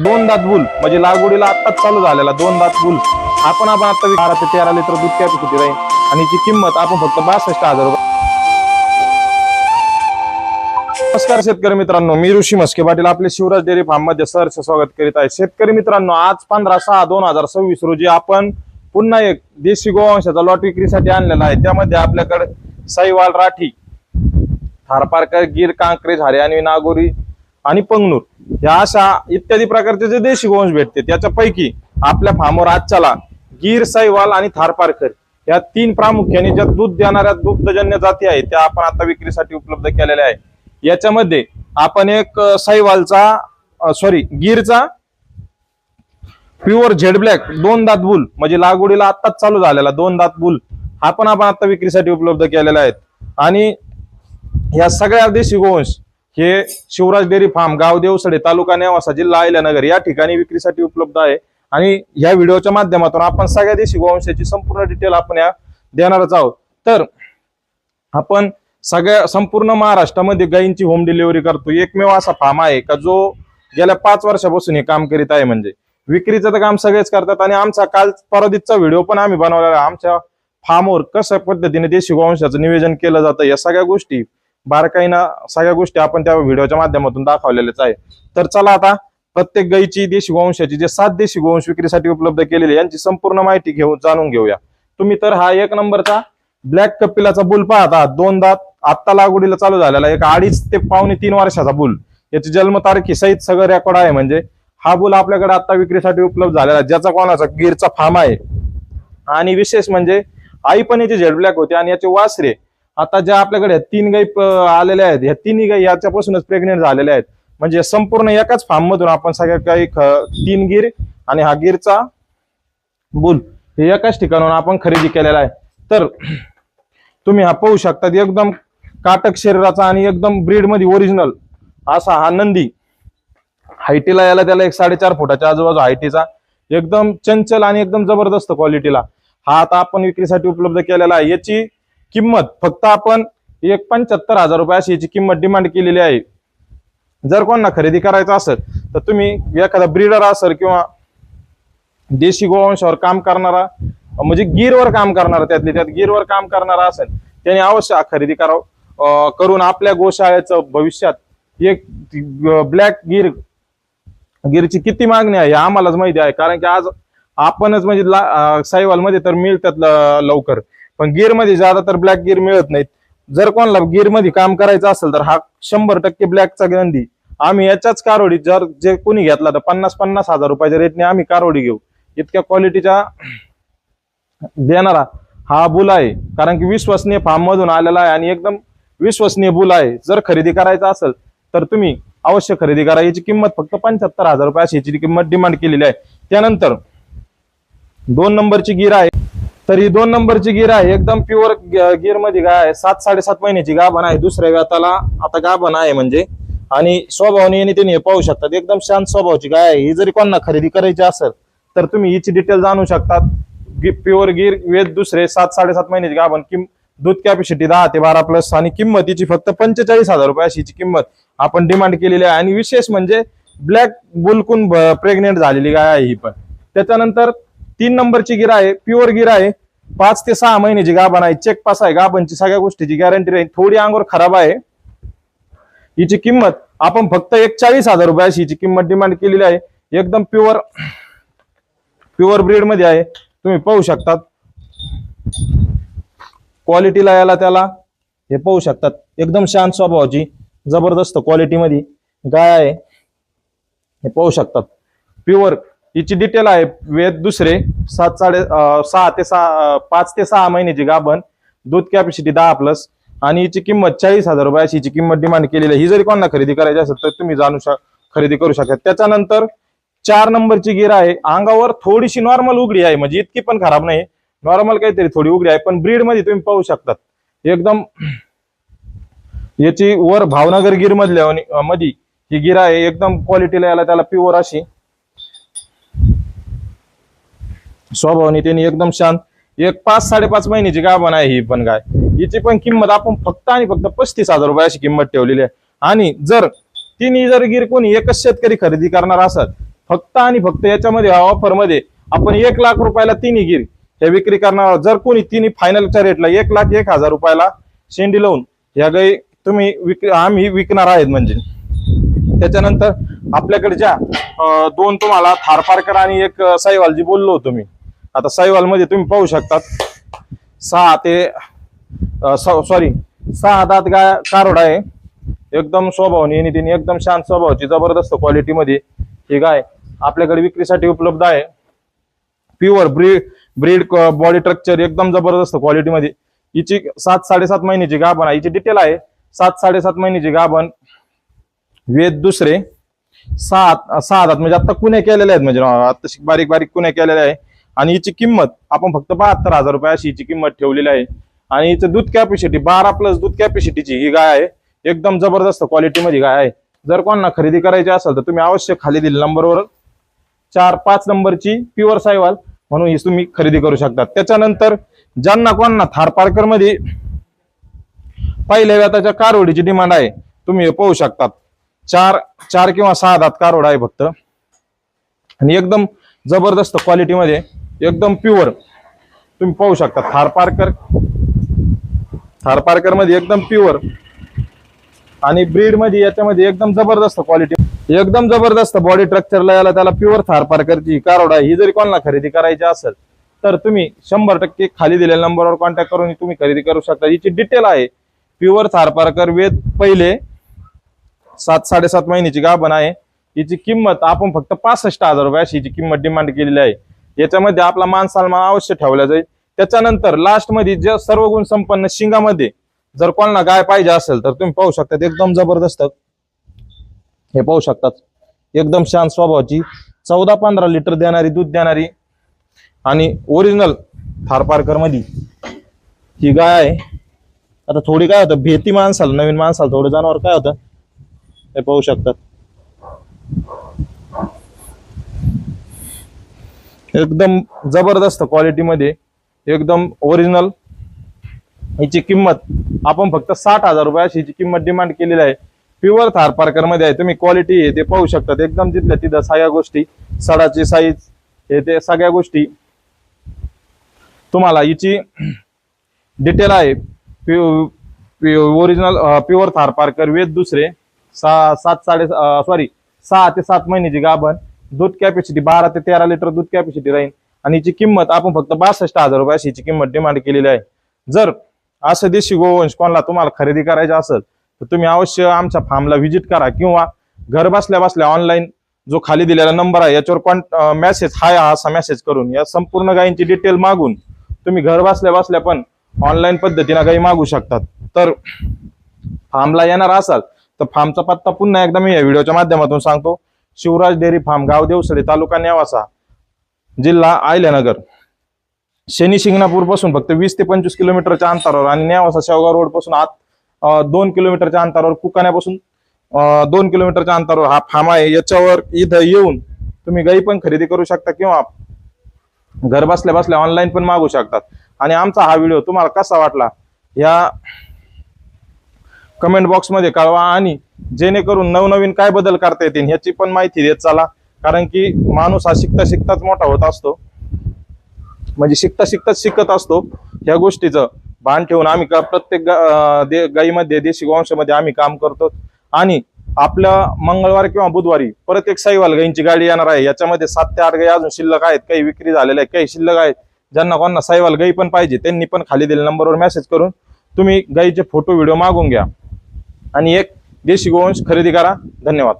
दोन दात बुल म्हणजे लागवडीला आत्ताच चालू झालेला दोन दात बुल आपण आता 12 ते 13 लिटर दूध कॅपॅसिटी राहील आणि याची किंमत आपण फक्त 62,000 रुपये. नमस्कार शेतकरी मित्रांनो, मी ऋषी मस्के पाटील आपले शिवराज डेअरी फार्म मध्ये सहर्ष स्वागत करीत आहे. शेतकरी मित्रांनो, आज 15/6/2026 रोजी आपण पुन्हा एक देशी गोवंशाचा लॉट विक्रीसाठी आणलेला आहे. त्यामध्ये आपल्याकडे साईवाल, राठी, थारपारकर, गिर, कांक्रेज, हरियाणवी, नागोरी आणि पंगनूर या अशा इत्यादी प्रकारचे जे देशी गोवंश भेटते त्याच्यापैकी आपल्या फार्मवर आजच्याला गिर, साईवाल आणि थारपारकर या तीन प्रामुख्याने ज्या दूध देणाऱ्या दुग्धजन्य जाती आहेत त्या आपण आता विक्रीसाठी उपलब्ध केलेल्या आहे. याच्यामध्ये आपण एक साईवालचा गिरचा प्युअर झेड ब्लॅक दोन दात बुल म्हणजे लागवडीला आत्ताच चालू झालेला दोन दात बुल हा पण आपण आता विक्रीसाठी उपलब्ध केलेला आहे. आणि या सगळ्या देशी गोवंश हे शिवराज डेअरी फार्म, गाव देवसडे, तालुका नेवासा, जिल्हा अहिल्यानगर या ठिकाणी विक्रीसाठी उपलब्ध आहे. आणि या व्हिडिओच्या माध्यमातून आपण सगळ्या देशी गोवंशाची संपूर्ण डिटेल आपण या देणारच आहोत. तर आपण संपूर्ण महाराष्ट्रामध्ये गायींची होम डिलिव्हरी करतो. एकमेव असा फार्म आहे का जो गेल्या 5 वर्षापासून हे काम करीत आहे. म्हणजे विक्रीचं तर काम सगळेच करतात. आणि आमचा काल परवादितचा व्हिडिओ पण आम्ही बनवलेला आमच्या फार्मवर कशा पद्धतीने देशी गोवंशाचं नियोजन केलं जातं या सगळ्या गोष्टी बारकाईनं सगळ्या गोष्टी आपण त्या व्हिडिओच्या माध्यमातून दाखवलेल्याच आहे. तर चला आता प्रत्येक गायीची देशी गोवंशाची जे 7 देशी गोवंश विक्रीसाठी उपलब्ध केलेले यांची संपूर्ण माहिती जाणून घेऊया. तुम्ही तर हा 1 नंबरचा ब्लॅक कपिलाचा बुल पाहता, दोन दात आत्ता लागवडीला चालू झालेला, एक 2.5 ते 3.25 वर्षाचा बुल, याची जन्मतारखी सहित सगळं रेकॉर्ड आहे. म्हणजे हा बुल आपल्याकडे आता विक्रीसाठी उपलब्ध झालेला ज्याचा कोणाचा गिरचा फार्म आहे. आणि विशेष म्हणजे आई पण याची झेड ब्लॅक होते आणि याचे वासरे आता ज्या आपल्याकडे 3 गायी आलेल्या आहेत, ह्या 3 गायी याच्यापासूनच प्रेग्नेंट झालेल्या आहेत. म्हणजे संपूर्ण एकाच फार्म मधून आपण सगळ्या काही 3 गिर आणि हा गिरचा बुल हे एकाच ठिकाणून आपण खरेदी केलेला आहे. तर तुम्ही हा पाहू शकता, एकदम काटक शरीराचा आणि एकदम ब्रीड मध्ये ओरिजिनल असा हा नंदी. हाईटीला याला त्याला 4.5 फुटाच्या आजूबाजू हाईटीचा, एकदम चंचल आणि एकदम जबरदस्त क्वालिटीला हा आता आपण विक्रीसाठी उपलब्ध केलेला आहे. याची किंमत फक्त आपण 75,000 रुपये अशी याची किंमत डिमांड केलेली आहे. जर कोणाला खरेदी करायचं असेल तर तुम्ही एखादा ब्रीडर असेल किंवा देशी गोवंशावर काम करणारा म्हणजे गिरवर काम करणारा त्यात गिरवर काम करणारा असेल त्याने अवश्य खरेदी करून आपल्या गोशाळेचं भविष्यात एक ब्लॅक गिरची किती मागणी आहे हे आम्हालाच माहिती आहे. कारण की आज आपणच म्हणजे साईवाल मध्ये तर मिळतात लवकर, पण गिर मध्ये ज्यादातर ब्लॅक गिर मिळत नाहीत. जर कोणाला गिर मध्ये काम करायचं असेल तर हा 100% ब्लॅकचा गंदी आम्ही याच्याच कारोडी जर जे कोणी घेतला तर 50,000 रुपयाच्या रेटने आम्ही कारोडी घेऊ. इतक्या क्वालिटीच्या देणारा हा बुल आहे. कारण की विश्वसनीय फार्म मधून आलेला आहे आणि एकदम विश्वसनीय बुल आहे. जर खरेदी करायचं असेल तर तुम्ही अवश्य खरेदी करा. याची किंमत फक्त 75,000 रुपये अशी याची किंमत डिमांड केलेली आहे. त्यानंतर 2 नंबरची गिर आहे. तर ही 2 नंबरची गिर आहे, एकदम प्युअर गिर मध्ये गाय आहे. 7-7.5 महिन्याची गाभण आहे. दुसऱ्या व्याताला आता गाभण आहे म्हणजे. आणि स्वभावाने त्यांनी पाहू शकतात एकदम शांत स्वभावाची गाय आहे. ही जरी कोणाला खरेदी करायची असेल तर तुम्ही हिची डिटेल जाणू शकतात. प्युअर गिर वेद दुसरे 7-7.5 महिन्याची गाभण, दूध कॅपॅसिटी 10 ते 12 प्लस आणि किंमतीची फक्त 45,000 रुपये अशी किंमत आपण डिमांड केलेली आहे. आणि विशेष म्हणजे ब्लॅक बुलकून प्रेग्नेंट झालेली गाय आहे ही पण. त्याच्यानंतर 3 नंबरची गिर आहे, प्युअर गिर आहे, 5 ते 6 महिन्याची गाभण आहे. चेक पास आहे, गाभणची सगळ्या गोष्टीची गॅरंटी राहील. थोडी अंगोर खराब आहे. हिची किंमत आपण फक्त 41,000 रुपये अशी हिची किंमत डिमांड केलेली आहे. एकदम प्युअर ब्रीड मध्ये आहे. तुम्ही पाहू शकतात क्वालिटीला याला त्याला हे पाहू शकतात एकदम शांत स्वभावाची जबरदस्त क्वालिटी मध्ये गाय आहे. हे पाहू शकतात प्युअर. हिची डिटेल आहे वेद दुसरे 5 ते 6 महिन्याची गाभण, दूध कॅपॅसिटी 10 प्लस आणि हिची किंमत 40,000 रुपये अशी हिची किंमत डिमांड केलेली आहे. ही जरी कोणाला खरेदी करायची असेल तर तुम्ही खरेदी करू शकता. त्याच्यानंतर 4 नंबरची गिर आहे. अंगावर थोडीशी नॉर्मल उघडी आहे, म्हणजे इतकी पण खराब नाही, नॉर्मल काहीतरी थोडी उघडी आहे. पण ब्रीड मध्ये तुम्ही पाहू शकतात एकदम याची वर भावनगर गिर मधल्या मध्ये ही गिर आहे. एकदम क्वालिटीला याला त्याला प्युअर अशी स्वभावाने त्यांनी एकदम शांत. एक 5-5.5 महिन्याची गाभण आहे ही पण गाय. हिची पण किंमत आपण फक्त 35,000 रुपये अशी किंमत ठेवलेली आहे. आणि जर तिन्ही जर गिर कोणी एकच शेतकरी खरेदी करणार असेल फक्त आणि फक्त याच्यामध्ये ऑफर मध्ये आपण 1 लाख रुपयाला तिन्ही गिर हे विक्री करणार आहोत. जर कोणी तिन्ही फायनलच्या रेटला 1,01,000 रुपयाला शेंडी लावून या गाई आम्ही विकणार आहेत. म्हणजे त्याच्यानंतर आपल्याकडे ज्या दोन तुम्हाला थार पारकर आणि एक साईवाल जी बोललो होतो मी, आता साईवाल मध्ये तुम्ही पाहू शकतात 6 दात कारोड आहे. एकदम स्वभावाने आणि तिने एकदम शांत स्वभावाची जबरदस्त क्वालिटी मध्ये ही गाय आपल्याकडे विक्रीसाठी उपलब्ध आहे. प्युअर ब्रीड बॉडी स्ट्रक्चर एकदम जबरदस्त क्वालिटी मध्ये. हिची 7-7.5 महिन्याची गाभण आहे. हिची डिटेल आहे 7-7.5 महिन्याची गाभण, वेद दुसरे, 6 दात म्हणजे आता कुण्या केलेल्या आहेत, म्हणजे आता बारीक बारीक कुण्या केलेल्या आहे. आणि हिची किंमत आपण फक्त 72,000 रुपये अशी हिची किंमत ठेवलेली आहे. आणि हिचं दूध कॅपॅसिटी 12+ दूध कॅपॅसिटीची ही गाय आहे. एकदम जबरदस्त क्वालिटी मध्ये गाय आहे. जर कोणाला खरेदी करायची असेल तर तुम्ही अवश्य खाली दिलेल्या नंबरवर 4-5 नंबरची प्युअर साईवाल म्हणून ही तुम्ही खरेदी करू शकता. त्याच्यानंतर ज्यांना कोणाला थार पारकर मध्ये पहिल्या व्याताच्या कारवडीची डिमांड आहे, तुम्ही पाहू शकतात 4 किंवा 6 दात कारवड आहे फक्त. आणि एकदम जबरदस्त क्वालिटी मध्ये एकदम प्युअर तुम्ही पाहू शकता. थार पारकर मध्ये एकदम प्युअर आणि ब्रीड मध्ये याच्यामध्ये एकदम जबरदस्त क्वालिटी, एकदम जबरदस्त बॉडी स्ट्रक्चरला याला त्याला प्युअर थार पारकरची कारवड आहे. ही जरी कोणाला खरेदी करायची असेल तर तुम्ही 100% खाली दिलेल्या नंबरवर कॉन्टॅक्ट करून तुम्ही खरेदी करू शकता. हिची डिटेल आहे प्युअर थार पारकर, वेद पहिले, 7-7.5 महिन्याची गाभण आहे. हिची किंमत आपण फक्त 65,000 रुपये अशी हिची किंमत डिमांड केलेली आहे. याच्यामध्ये आपला मान सन्मान अवश्य ठेवला जाईल. त्याच्यानंतर लास्ट मध्ये जे सर्व गुण संपन्न शिंगामध्ये जर कोणाला गाय पाहिजे असेल तर तुम्ही पाहू शकता एकदम जबरदस्त, हे पाहू शकतात एकदम शांत स्वभावाची, 14-15 लिटर देणारी, दूध देणारी आणि ओरिजिनल थार पारकर मध्ये ही गाय आहे. आता थोडी काय होतं भीती माणसाला, नवीन माणसाला थोडं जनावर काय होतं हे पाहू शकतात. एकदम जबरदस्त क्वालिटी मध्ये एकदम ओरिजिनल. हिची किंमत आपण फक्त 60,000 रुपये अशी हिची किंमत डिमांड केलेली आहे. प्युअर थार पारकर मध्ये आहे. तुम्ही क्वालिटी हे ते पाहू शकतात एकदम तिथल्या तिथं सगळ्या गोष्टी, सडाची साईज हे ते सगळ्या गोष्टी तुम्हाला. हिची डिटेल आहे ओरिजिनल प्युअर थार पारकर, वेद दुसरे, 6 ते 7 महिन्याची गाभण, दूध कॅपॅसिटी 12 ते 13 लिटर दूध कॅपॅसिटी राहील. आणि हिची किंमत आपण फक्त 62,000 रुपये अशी हिची किंमत डिमांड केलेली आहे. जर असं देशी गोवंश कोणाला तुम्हाला खरेदी करायचं असेल तर तुम्ही अवश्य आमच्या फार्मला व्हिजिट करा किंवा घर बसल्या बसल्या ऑनलाईन जो खाली दिलेला नंबर आहे याच्यावर मेसेज हाय असा मेसेज करून या संपूर्ण गायींची डिटेल मागून तुम्ही घर बसल्या बसल्या पण ऑनलाईन पद्धतीने गायी मागू शकतात. तर फार्मला येणार असाल तर फार्मचा पत्ता पुन्हा एकदा मी या व्हिडिओच्या माध्यमातून सांगतो. शिवराज डेअरी फार्म, गाव देवसडे, तालुका नेवासा, जिल्हा अहिल्यानगर, शनी शिंगणापूर पासून फक्त 20 ते 25 किलोमीटरच्या अंतरावर आणि नेवासा शेवगाव रोड पासून 2 किलोमीटरच्या अंतरावर, कुकाण्यापासून 2 किलोमीटरच्या अंतरावर हा फार्म आहे. याच्यावर इथं येऊन तुम्ही गाई पण खरेदी करू शकता किंवा घर बसल्या बसल्या ऑनलाईन पण मागू शकतात. आणि आमचा हा व्हिडिओ तुम्हाला कसा वाटला या कमेंट बॉक्स मध्ये कळवा आणि जेणेकरून नवनवीन काय बदल करता येतील ह्याची पण माहिती देत चला. कारण की माणूस हा शिकता शिकताच मोठा होत असतो, म्हणजे शिकता शिकताच शिकत असतो. ह्या गोष्टीचं भान ठेवून आम्ही प्रत्येक गायीमध्ये, देशी गोवंशामध्ये आम्ही काम करतो. आणि आपल्या मंगळवार किंवा बुधवारी परत एक साईवाल गायींची गाडी येणार आहे. याच्यामध्ये 7 ते 8 गायी अजून शिल्लक आहेत, काही विक्री झालेल्या आहेत, काही शिल्लक आहेत. ज्यांना कोणाला साईवाल गायी पण पाहिजे त्यांनी पण खाली दिलेल्या नंबरवर मेसेज करून तुम्ही गायीचे फोटो व्हिडिओ मागून घ्या आणि एक देशी गोवंश खरेदी करा. धन्यवाद.